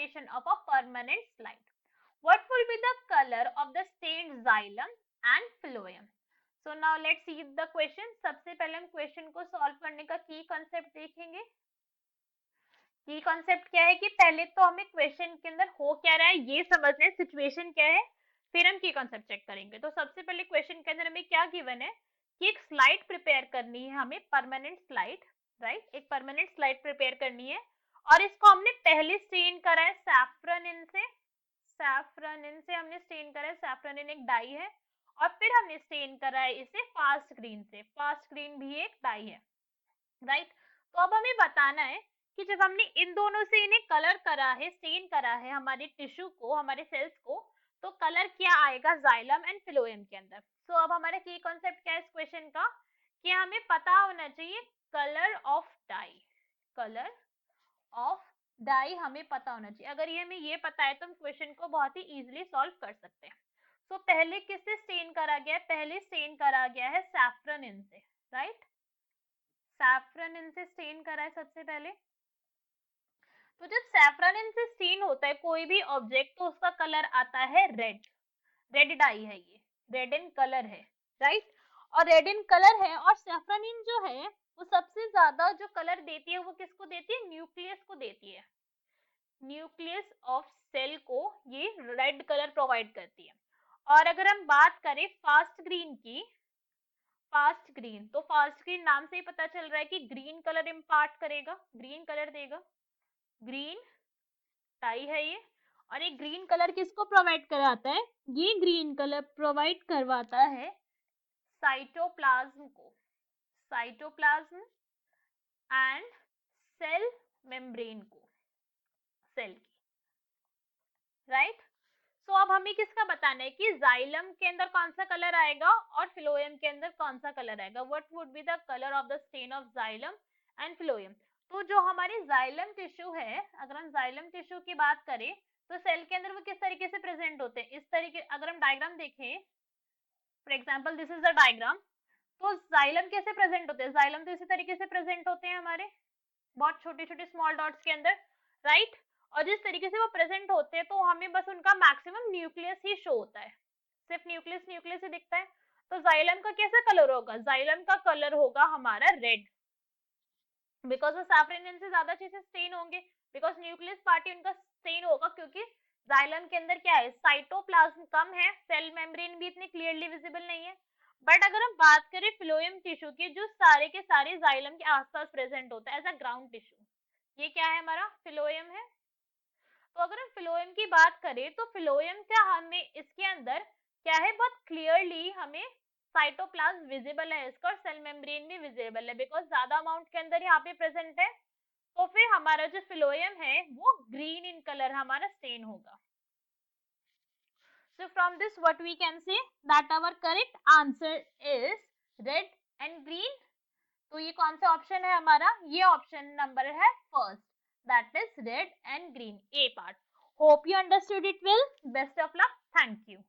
formation of a permanent slide. What will be the color of the stained xylem and phloem? So now let's see the question. सबसे पहले हम question को solve करने का की concept देखेंगे. की कॉन्सेप्ट क्या है कि पहले तो हमें क्वेश्चन के अंदर हो क्या रहा है ये समझना है, सिचुएशन क्या है, फिर हम की कॉन्सेप्ट चेक करेंगे. तो सबसे पहले क्वेश्चन के अंदर हमें क्या गिवन है कि एक स्लाइड प्रिपेयर करनी है हमें, परमानेंट स्लाइड, राइट. एक परमानेंट स्लाइड प्रिपेयर करनी है और इसको हमने पहले स्टेन करा है सैफ्रनिन से. सैफ्रनिन से हमने स्टेन करा है, सैफ्रनिन एक डाई है, और फिर हमने स्टेन करा है इसे फास्ट ग्रीन से. फास्ट ग्रीन भी एक डाई है, राइट. तो अब हमें बताना है कि जब हमने इन दोनों से इन्हें कलर करा है, स्टेन करा है हमारे टिश्यू को, हमारे सेल्स को, तो कलर क्या आएगा जाइलम एंड फिलोएम के अंदर. सो अब हमारा की कॉन्सेप्ट क्या है इस क्वेश्चन का कि हमें पता होना चाहिए colour of dye. Colour of dye हमें पता होना चाहिए. अगर ये हमें ये पता है तो हम क्वेश्चन को बहुत ही इजीली सॉल्व कर सकते हैं. सो पहले किससे स्टेन करा गया है, पहले स्टेन करा गया है सैफ्रनिन से, राइट. सैफ्रनिन से स्टेन करा है सबसे पहले. तो जब सैफ्रनिन से स्टेन होता है कोई भी ऑब्जेक्ट तो उसका कलर आता है रेड. रेड डाई है ये, रेड इन कलर है, राइट. और रेड इन कलर है और सैफ्रनिन जो है वो सबसे ज्यादा जो कलर देती है वो किसको देती है, न्यूक्लियस को देती है. न्यूक्लियस ऑफ सेल को ये रेड कलर प्रोवाइड करती है. और अगर हम बात करें फास्ट ग्रीन की, फास्ट ग्रीन, तो फास्ट ग्रीन नाम से ही पता चल रहा है कि ग्रीन कलर इम्पार्ट करेगा, ग्रीन कलर देगा. ग्रीन डाई है ये, और एक ग्रीन कलर किसको प्रोवाइड कराता है, ये ग्रीन कलर प्रोवाइड करवाता है साइटोप्लाज्म को. साइटोप्लाज्म एंड सेल मेम्ब्रेन को, सेल की, राइट. सो अब हमें किसका बताना है कि जाइलम के अंदर कौन सा कलर आएगा और फिलोएम के अंदर कौन सा कलर आएगा. What would be the colour of the stain of xylem and phloem. तो जो हमारी जाइलम टिश्यू है, अगर हम जाइलम टिश्यू की बात करें तो सेल के अंदर वो किस तरीके से प्रेजेंट होते हैं, इस तरीके. अगर हम डायग्राम देखें, for example this is the diagram, तो जाइलम कैसे प्रेजेंट होते हैं, जाइलम तो इसी तरीके से प्रेजेंट होते हैं हमारे, बहुत छोटे छोटे स्मॉल डॉट्स के अंदर, राइट. और जिस तरीके से वो प्रेजेंट होते हैं तो हमें बस उनका मैक्सिमम न्यूक्लियस ही शो होता है, सिर्फ न्यूक्लियस न्यूक्लियस ही दिखता है. तो जाइलम का कैसा कलर होगा, जाइलम का कलर होगा हमारा रेड, बिकॉज वो सैफ्रनिन से ज्यादा अच्छे से स्टेन होंगे, बिकॉज न्यूक्लियस पार्ट उनका स्टेन होगा, क्योंकि जाइलम के अंदर क्या है, साइटोप्लाज्म कम है, सेल मेम्ब्रेन भी इतनी क्लियरली विजिबल नहीं है. बट अगर हम बात करें फिलोएम टिश्यू की, जो सारे के सारे जाइलम के आसपास प्रेजेंट होता है एज अ ग्राउंड टिश्यू, ये क्या है हमारा फिलोएम है. तो अगर हम फिलोएम की बात करें तो फिलोएम का हमें इसके अंदर क्या है, बहुत क्लियरली हमें साइटोप्लाज्म विजिबल है इसका, और सेल मेम्ब्रेन भी विजिबल है, बिकॉज ज्यादा अमाउंट के अंदर यहाँ पे प्रेजेंट है. तो फिर हमारा जो फिलोएम है वो ग्रीन इन कलर हमारा स्टेन होगा. So from this what we can say that our correct answer is red and green. तो ये कौन सा ऑप्शन है हमारा, ये ऑप्शन नंबर है first, that is red and green, A part. Hope you understood it well. Best of luck. Thank you.